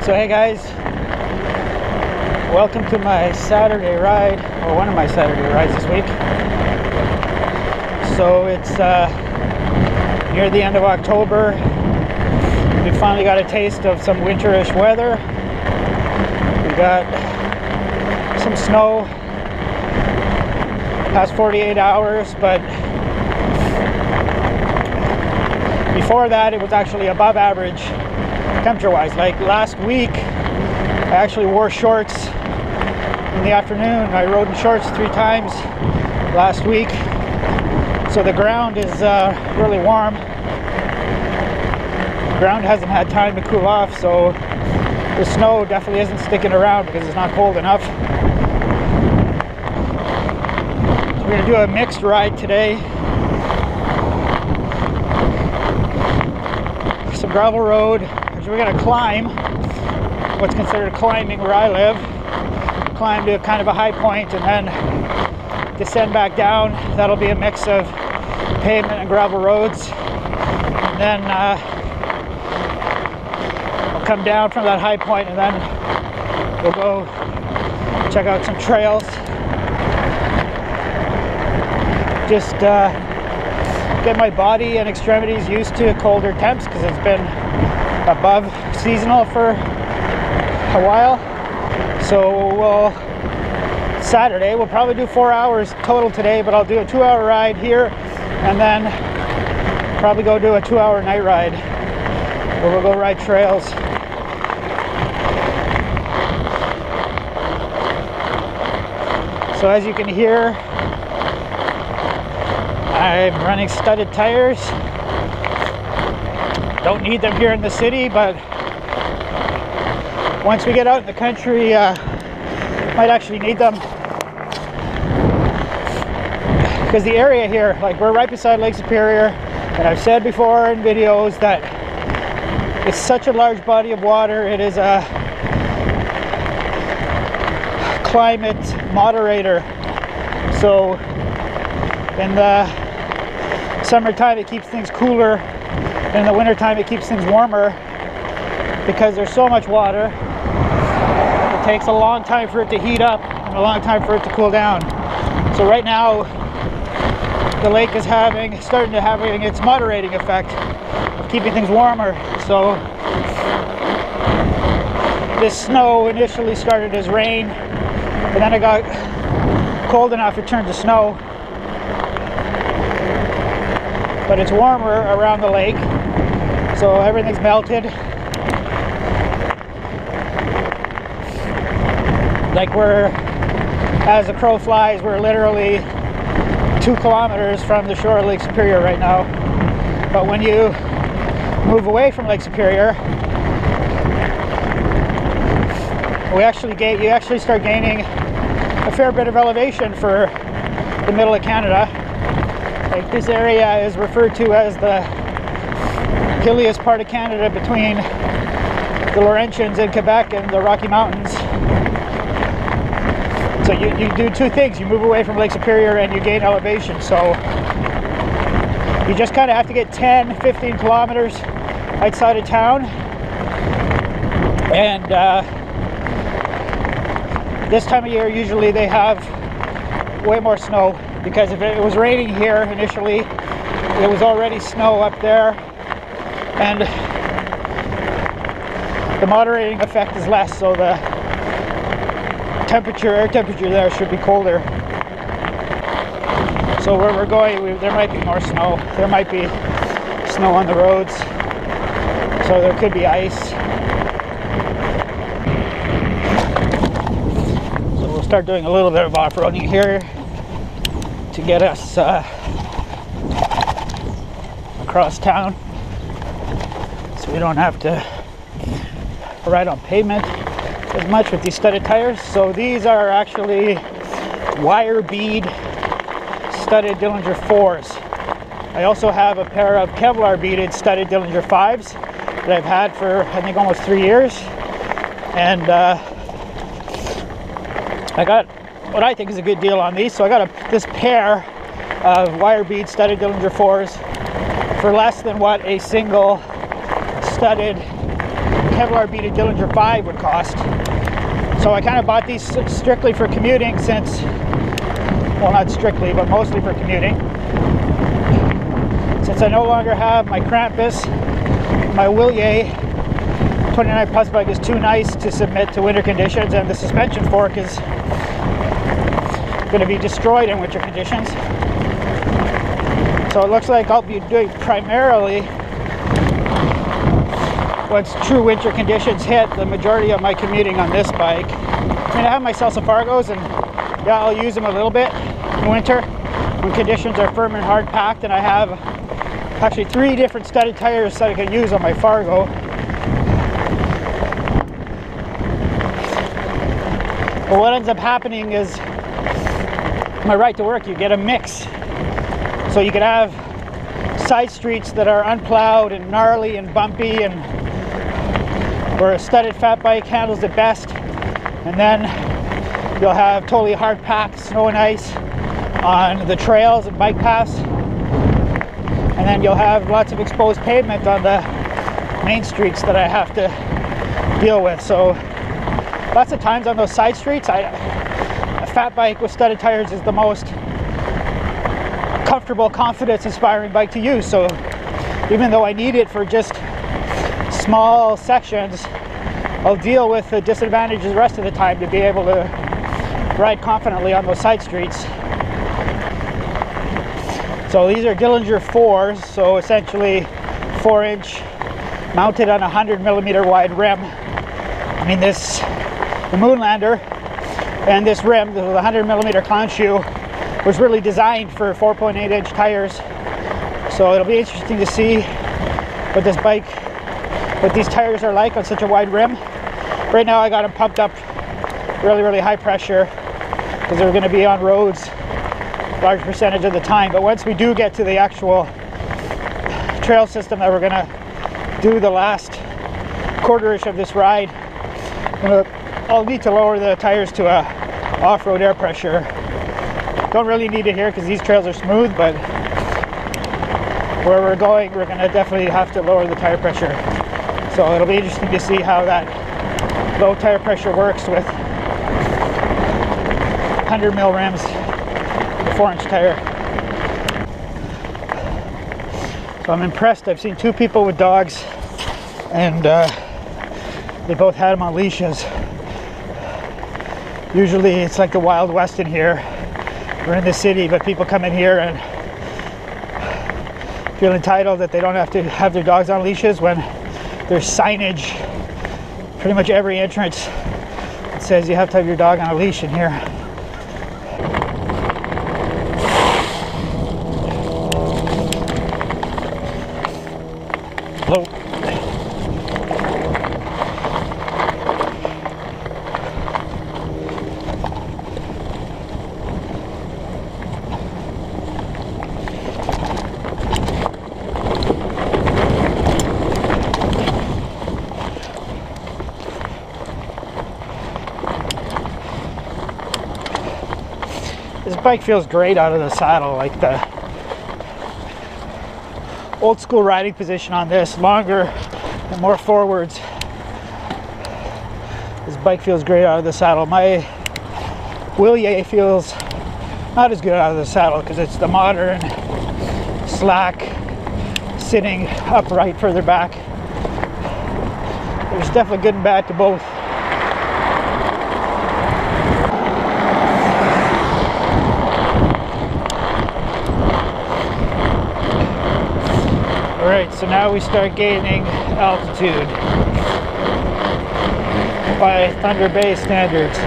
So hey guys, welcome to my Saturday ride, or one of my Saturday rides this week. So it's near the end of October. We finally got a taste of some winterish weather. We got some snow past 48 hours, but before that it was actually above average temperature-wise. Like last week, I actually wore shorts in the afternoon. I rode in shorts 3 times last week. So the ground is really warm. The ground hasn't had time to cool off, so the snow definitely isn't sticking around because it's not cold enough. So we're going to do a mixed ride today. Some gravel road. We're going to climb what's considered climbing where I live. Climb to kind of a high point and then descend back down. That'll be a mix of pavement and gravel roads. And then I'll come down from that high point and then we'll go check out some trails. Just get my body and extremities used to colder temps because it's been above seasonal for a while. So Saturday we'll probably do 4 hours total today, but I'll do a 2-hour ride here and then probably go do a 2-hour night ride where we'll go ride trails. So as you can hear, I'm running studded tires. Don't need them here in the city, but once we get out in the country, might actually need them. Because the area here, like we're right beside Lake Superior, and I've said before in videos that it's such a large body of water. It is a climate moderator. So in the summertime it keeps things cooler. In the wintertime it keeps things warmer because there's so much water. It takes a long time for it to heat up and a long time for it to cool down. So right now the lake is starting to having its moderating effect of keeping things warmer. So this snow initially started as rain, and then it got cold enough it turned to snow. But it's warmer around the lake, so everything's melted. Like as the crow flies, we're literally 2 kilometers from the shore of Lake Superior right now. But when you move away from Lake Superior, you actually start gaining a fair bit of elevation for the middle of Canada. Like this area is referred to as the hilliest part of Canada between the Laurentians in Quebec and the Rocky Mountains. So you do 2 things. You move away from Lake Superior and you gain elevation. So you just kind of have to get 10-15 kilometers outside of town. And this time of year usually they have way more snow, because if it was raining here initially, it was already snow up there, and the moderating effect is less, so the air temperature there should be colder. So where we're going, there might be more snow. There might be snow on the roads, so there could be ice. So we'll start doing a little bit of off-roading here to get us across town, so we don't have to ride on pavement as much with these studded tires. So these are actually wire bead studded Dillinger 4s. I also have a pair of Kevlar beaded studded Dillinger 5s that I've had for I think almost 3 years, and I got what I think is a good deal on these. So I got this pair of wire bead studded Dillinger 4s for less than what a single studded Kevlar beaded Dillinger 5 would cost. So I kind of bought these strictly for commuting since, well, not strictly, but mostly for commuting. Since I no longer have my Krampus, my Willier 29 Plus bike is too nice to submit to winter conditions, and the suspension fork is going to be destroyed in winter conditions. So it looks like I'll be doing primarily, once true winter conditions hit, the majority of my commuting on this bike. I mean, I have my Celsa Fargos, and yeah, I'll use them a little bit in winter when conditions are firm and hard packed, and I have actually 3 different studded tires that I can use on my Fargo. But what ends up happening is, my ride to work, you get a mix. So you could have side streets that are unplowed and gnarly and bumpy, and where a studded fat bike handles it best, and then you'll have totally hard packed snow and ice on the trails and bike paths, and then you'll have lots of exposed pavement on the main streets that I have to deal with. So lots of times on those side streets, a fat bike with studded tires is the most comfortable, confidence-inspiring bike to use. So even though I need it for just small sections, I'll deal with the disadvantages the rest of the time to be able to ride confidently on those side streets. So these are Dillinger 4s, so essentially 4-inch mounted on a 100mm wide rim. I mean, the Moonlander and this rim, the 100mm clown shoe, was really designed for 4.8-inch tires. So it'll be interesting to see what this bike, what these tires are like on such a wide rim. Right now I got them pumped up really, really high pressure because they're going to be on roads a large percentage of the time. But once we do get to the actual trail system that we're going to do the last quarter-ish of this ride, I'll need to lower the tires to a off-road air pressure. Don't really need it here because these trails are smooth, but where we're going, we're going to definitely have to lower the tire pressure. So it'll be interesting to see how that low tire pressure works with 100mm rims, the 4-inch tire. So I'm impressed. I've seen 2 people with dogs, and they both had them on leashes. Usually it's like the Wild West in here. We're in the city, but people come in here and feel entitled that they don't have to have their dogs on leashes when there's signage pretty much every entrance that says you have to have your dog on a leash in here. Hello. This bike feels great out of the saddle, like the old school riding position on this, longer and more forwards. This bike feels great out of the saddle. My Willier feels not as good out of the saddle because it's the modern, slack, sitting upright further back. There's definitely good and bad to both. Alright, so now we start gaining altitude by Thunder Bay standards.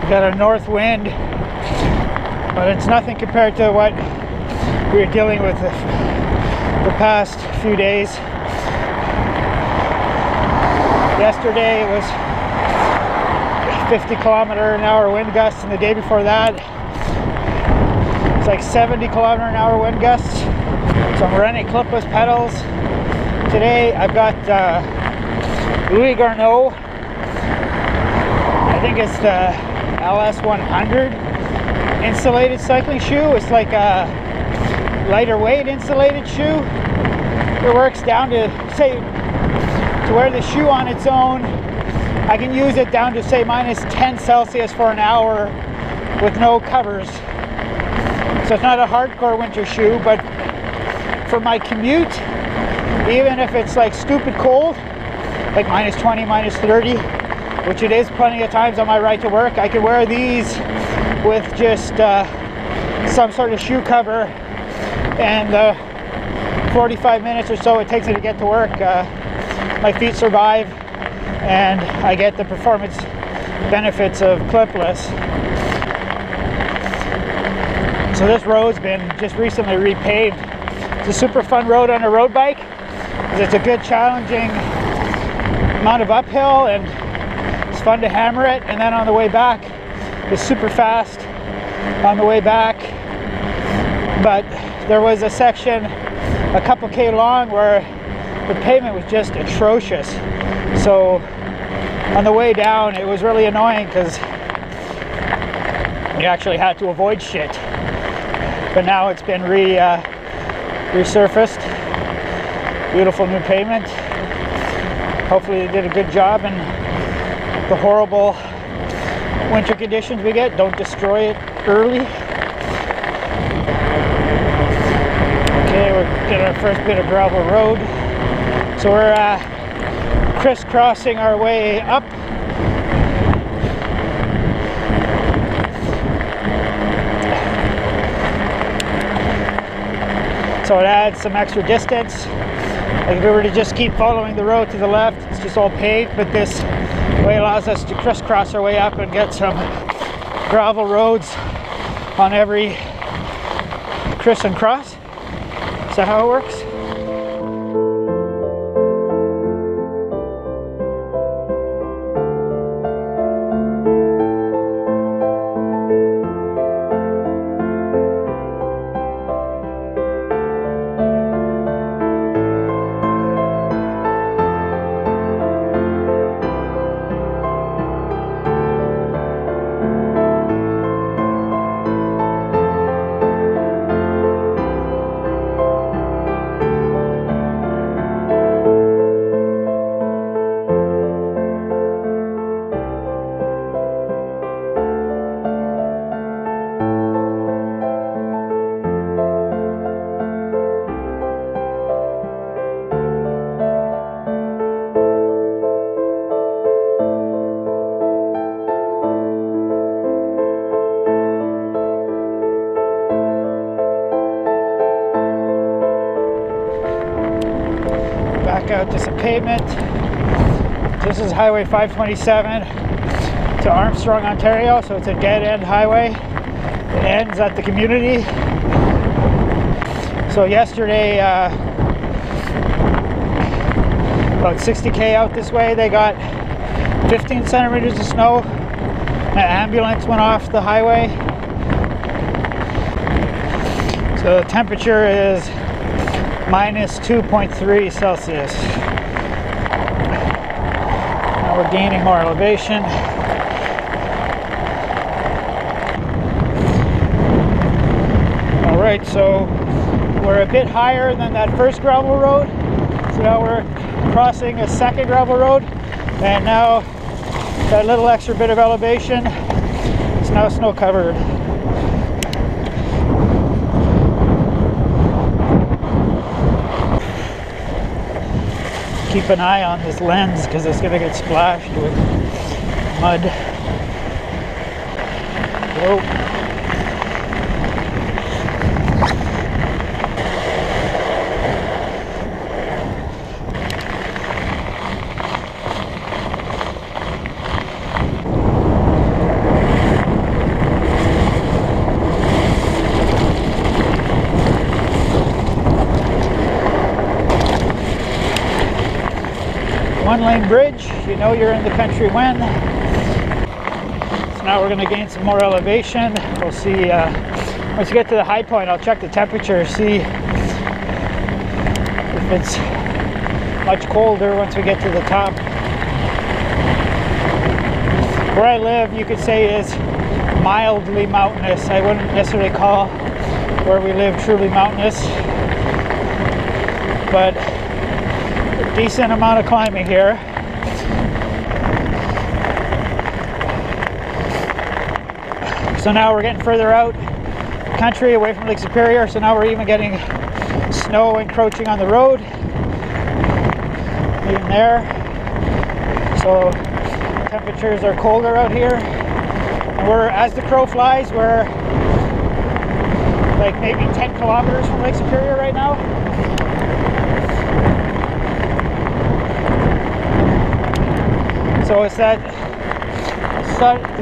We got a north wind, but it's nothing compared to what we were dealing with the past few days. Yesterday it was 50km/h wind gusts, and the day before that like 70km/h wind gusts. So I'm running clipless pedals. Today I've got Louis Garneau. I think it's the LS100 insulated cycling shoe. It's like a lighter weight insulated shoe. It works down to, say, to wear the shoe on its own. I can use it down to, say, minus 10 Celsius for an hour with no covers. So it's not a hardcore winter shoe, but for my commute, even if it's like stupid cold, like minus 20, minus 30, which it is plenty of times on my ride to work, I can wear these with just some sort of shoe cover, and 45 minutes or so it takes me to get to work, my feet survive and I get the performance benefits of clipless. So this road's been just recently repaved. It's a super fun road on a road bike. It's a good challenging amount of uphill and it's fun to hammer it, and then on the way back it's super fast on the way back. But there was a section a couple K long where the pavement was just atrocious. So on the way down it was really annoying because you actually had to avoid shit. But now it's been resurfaced. Beautiful new pavement. Hopefully they did a good job and the horrible winter conditions we get don't destroy it early. Okay, we're getting our first bit of gravel road. So we're crisscrossing our way up. So it adds some extra distance. Like if we were to just keep following the road to the left, it's just all paved, but this way allows us to crisscross our way up and get some gravel roads on every criss and cross. Is that how it works? Out to some pavement. This is Highway 527 to Armstrong, Ontario, so it's a dead-end highway. It ends at the community. So yesterday, about 60K out this way, they got 15 centimeters of snow. An ambulance went off the highway. So the temperature is minus 2.3 Celsius. Now we're gaining more elevation. Alright, so we're a bit higher than that first gravel road. So now we're crossing a second gravel road, and now that little extra bit of elevation is now snow covered. Keep an eye on this lens because it's going to get splashed with mud. Whoa. One-lane bridge, you know you're in the country when. So now we're going to gain some more elevation. We'll see, once we get to the high point, I'll check the temperature, see if it's much colder once we get to the top. Where I live, you could say, is mildly mountainous. I wouldn't necessarily call where we live truly mountainous, but a decent amount of climbing here. So now we're getting further out country, away from Lake Superior, so now we're even getting snow encroaching on the road, even there. So temperatures are colder out here, and we're, as the crow flies, we're like maybe 10 kilometers from Lake Superior right now. So it's the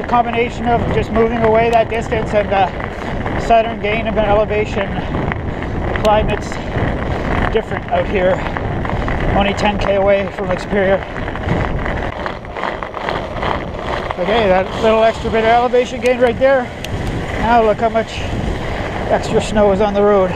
combination of just moving away that distance and the sudden gain of an elevation. The climate's different out here, only 10k away from Lake Superior. Okay, that little extra bit of elevation gain right there. Now look how much extra snow is on the road.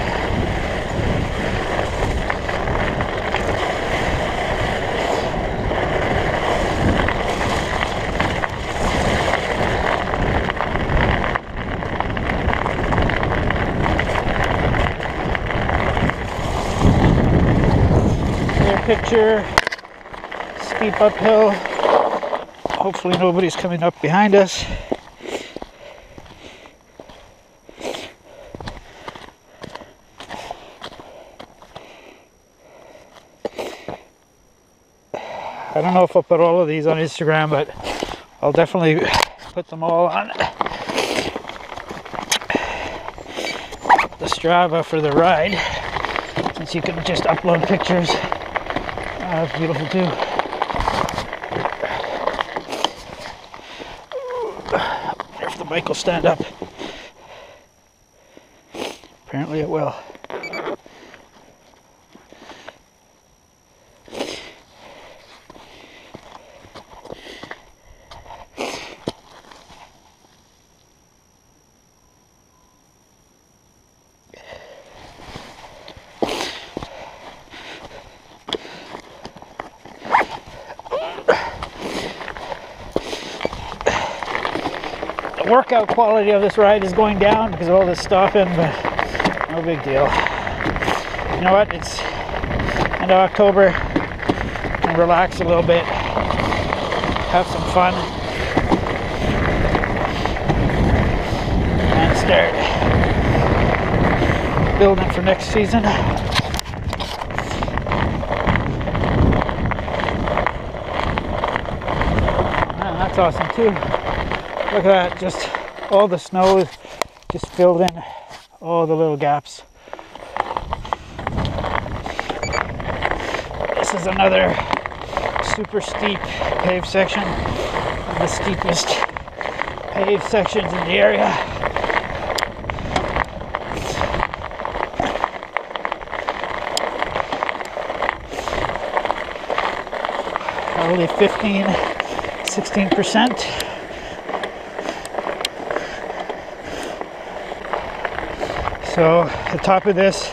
Picture, steep uphill. Hopefully nobody's coming up behind us. I don't know if I'll put all of these on Instagram, but I'll definitely put them all on the Strava for the ride, since you can just upload pictures. That's beautiful too. I wonder if the mic will stand up. Apparently it will. Workout quality of this ride is going down because of all this stopping, but no big deal. You know what? It's end of October, and relax a little bit, have some fun, and start building for next season. Man, that's awesome too. Look at that, just all the snow is just filled in all the little gaps. This is another super steep paved section, one of the steepest paved sections in the area. Probably 16%. So the top of this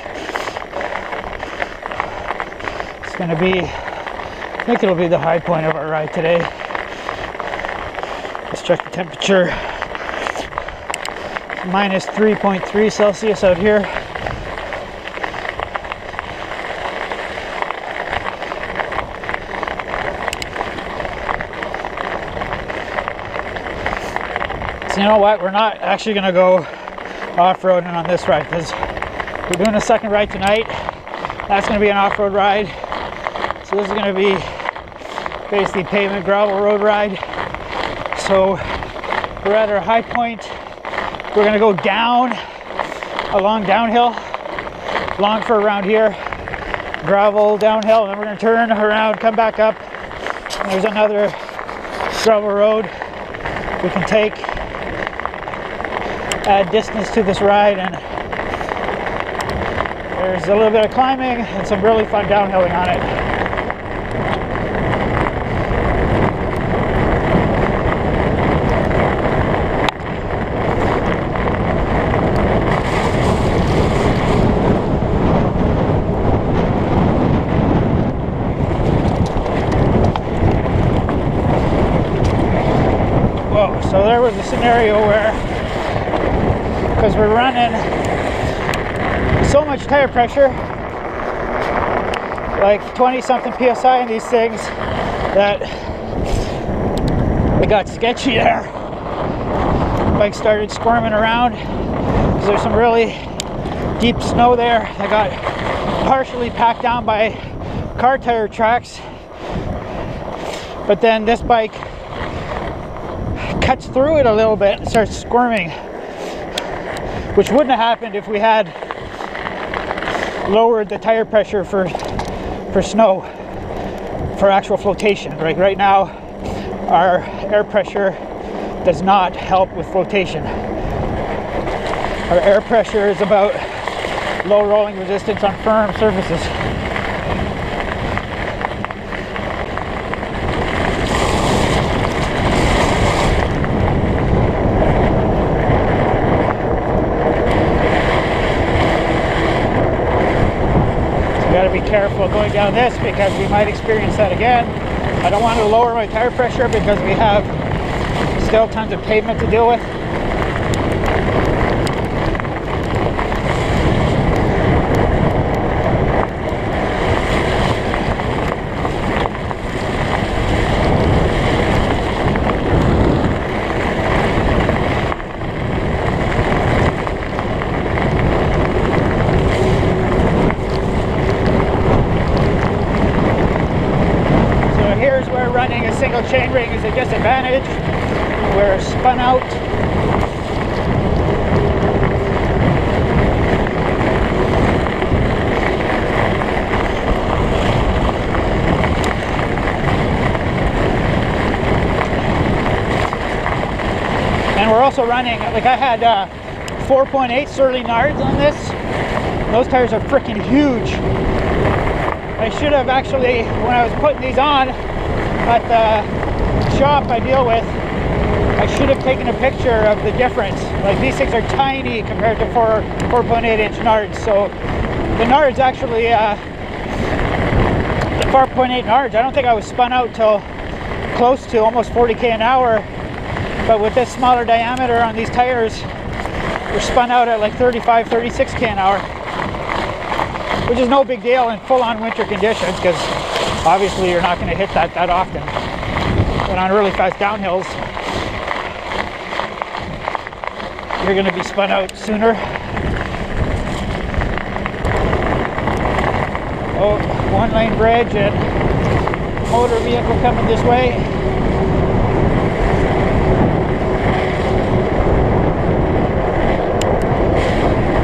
is going to be, I think it'll be the high point of our ride today. Let's check the temperature. Minus 3.3 Celsius out here. So you know what, we're not actually going to go off-roading on this ride because we're doing a second ride tonight. That's going to be an off-road ride. So this is going to be basically pavement gravel road ride. So we're at our high point. We're going to go down, along downhill, long for around here, gravel downhill, and then we're going to turn around, come back up, and there's another gravel road we can take. Add distance to this ride, and there's a little bit of climbing and some really fun downhilling on it. Whoa, so there was a scenario where, because we're running much tire pressure, like 20 something psi in these things, that it got sketchy there. Bike started squirming around because there's some really deep snow there that got partially packed down by car tire tracks. But then this bike cuts through it a little bit and starts squirming, which wouldn't have happened if we had lowered the tire pressure for snow, for actual flotation. Right now, our air pressure does not help with flotation. Our air pressure is about low rolling resistance on firm surfaces. Got to be careful going down this because we might experience that again. I don't want to lower my tire pressure because we have still tons of pavement to deal with. Running a single chain ring is a disadvantage. We're spun out. And we're also running, like I had 4.8 Sterling Nards on this. Those tires are freaking huge. I should have actually, when I was putting these on, at the shop I deal with, I should have taken a picture of the difference. Like, these things are tiny compared to 4.8 inch Nards. So the Nards actually, the 4.8 Nards, I don't think I was spun out till close to almost 40k an hour. But with this smaller diameter on these tires, we're spun out at like 35, 36k an hour, which is no big deal in full-on winter conditions, because obviously you're not going to hit that often. But on really fast downhills, you're going to be spun out sooner. Oh, one-lane bridge and motor vehicle coming this way.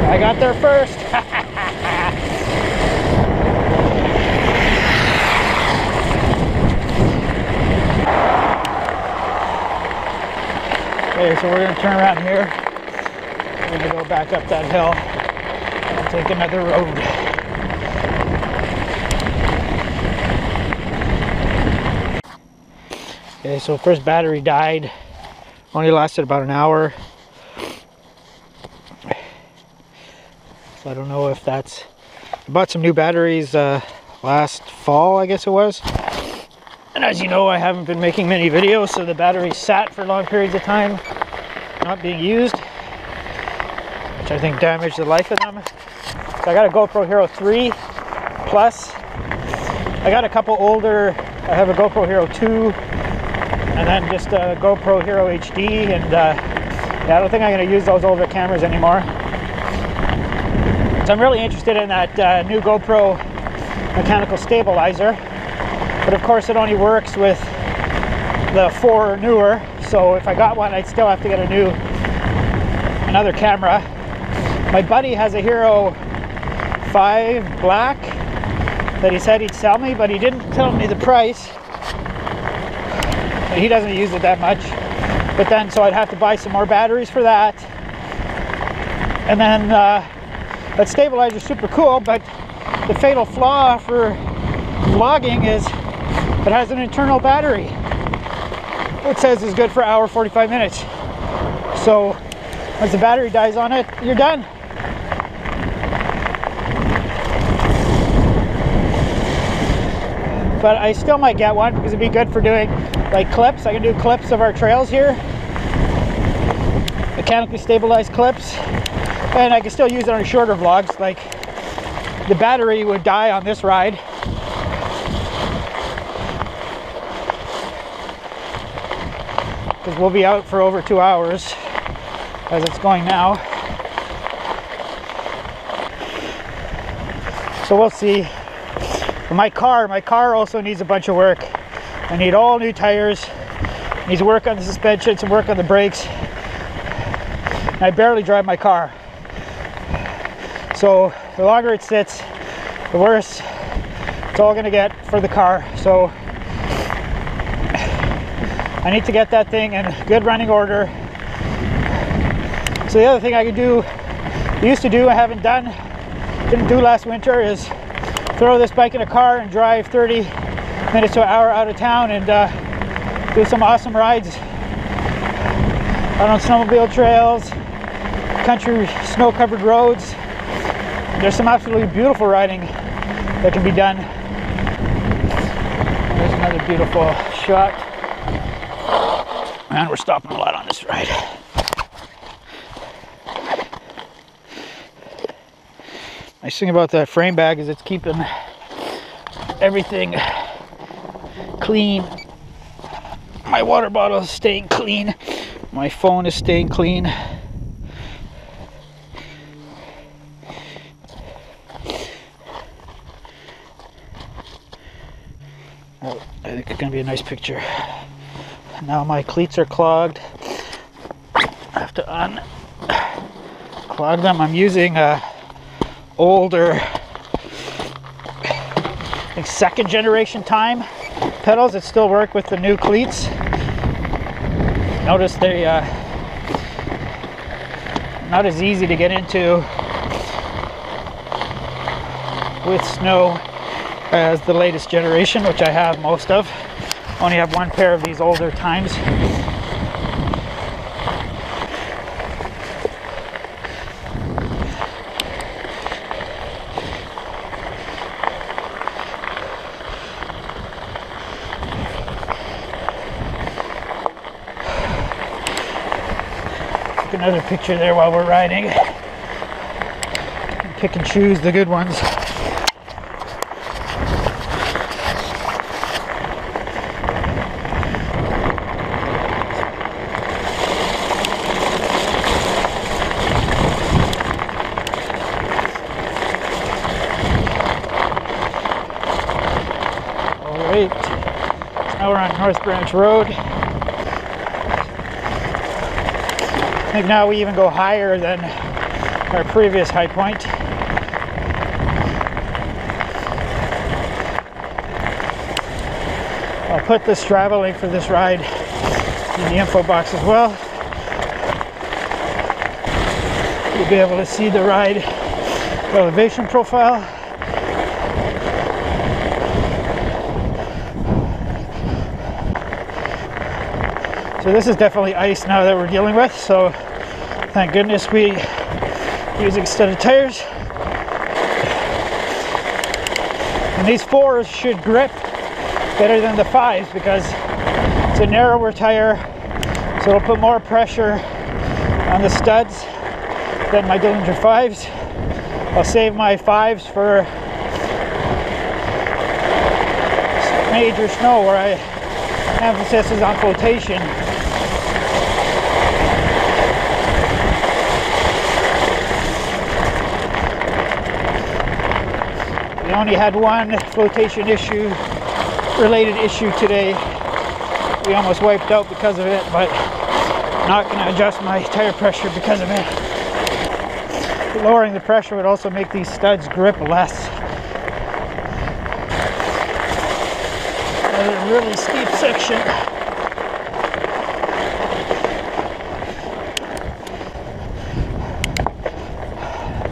I got there first. Okay, so we're going to turn around here. We're going to go back up that hill and take another road. Okay, so first battery died. Only lasted about an hour. So I don't know if that's... I bought some new batteries last fall, I guess it was. And as you know, I haven't been making many videos, so the batteries sat for long periods of time, not being used, which I think damaged the life of them. So I got a GoPro Hero 3 Plus. I got a couple older, I have a GoPro Hero 2, and then just a GoPro Hero HD, and yeah, I don't think I'm going to use those older cameras anymore. So I'm really interested in that new GoPro mechanical stabilizer. But of course it only works with the 4 newer, so if I got one I'd still have to get another camera. My buddy has a Hero 5 Black that he said he'd sell me, but he didn't tell me the price. He doesn't use it that much. But then, so I'd have to buy some more batteries for that. And then that stabilizer's super cool, but the fatal flaw for vlogging is it has an internal battery. It says it's good for an hour, 45 minutes. So once the battery dies on it, you're done. But I still might get one because it'd be good for doing like clips. I can do clips of our trails here. Mechanically stabilized clips. And I can still use it on shorter vlogs. Like the battery would die on this ride. Because we'll be out for over 2 hours as it's going now. So we'll see. My car also needs a bunch of work. I need all new tires, needs work on the suspension, some work on the brakes. And I barely drive my car. So the longer it sits, the worse it's all gonna get for the car. So I need to get that thing in good running order. So the other thing I could do, used to do, I haven't done, didn't do last winter, is throw this bike in a car and drive 30 minutes to an hour out of town and do some awesome rides out on snowmobile trails, country snow-covered roads. There's some absolutely beautiful riding that can be done. There's another beautiful shot. Man, we're stopping a lot on this ride. Nice thing about that frame bag is it's keeping everything clean. My water bottle is staying clean. My phone is staying clean. Oh, I think it's gonna be a nice picture. Now my cleats are clogged. I have to unclog them. I'm using older, I think 2nd generation Time pedals that still work with the new cleats. Notice they not as easy to get into with snow as the latest generation, which I have most of. Only have one pair of these older Times. Take another picture there while we're riding. Pick and choose the good ones. Now we're on North Branch Road. I think now we even go higher than our previous high point. I'll put the Strava link for this ride in the info box as well. You'll be able to see the ride elevation profile. So this is definitely ice now that we're dealing with, so thank goodness we use extended tires. And these 4s should grip better than the 5s because it's a narrower tire, so it'll put more pressure on the studs than my Dillinger 5s. I'll save my 5s for major snow where emphasis is on flotation. We only had one flotation related issue today. We almost wiped out because of it, but I'm not going to adjust my tire pressure because of it. Lowering the pressure would also make these studs grip less. Another really steep section.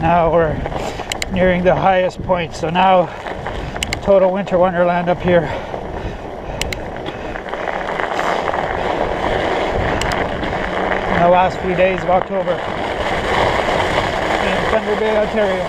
Now we're nearing the highest point, so now total winter wonderland up here. In the last few days of October in Thunder Bay, Ontario.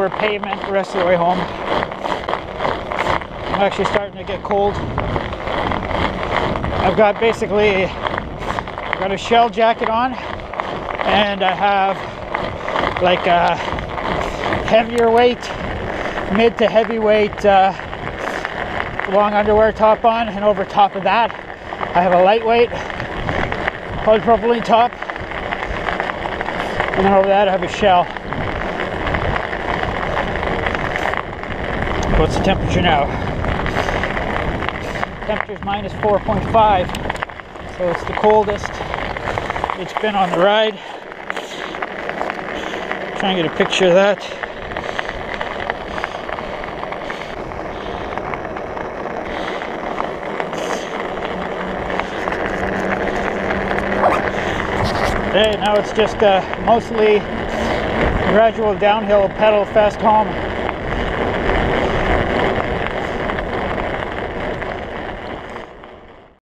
over pavement the rest of the way home. I'm actually starting to get cold. I've got basically a shell jacket on, and I have like a heavier weight, mid to heavyweight long underwear top on, and over top of that I have a lightweight polypropylene top, and then over that I have a shell. What's the temperature now? Temperature's minus 4.5, so it's the coldest it's been on the ride. Try and get a picture of that. Okay, now it's just mostly gradual downhill pedal fast home.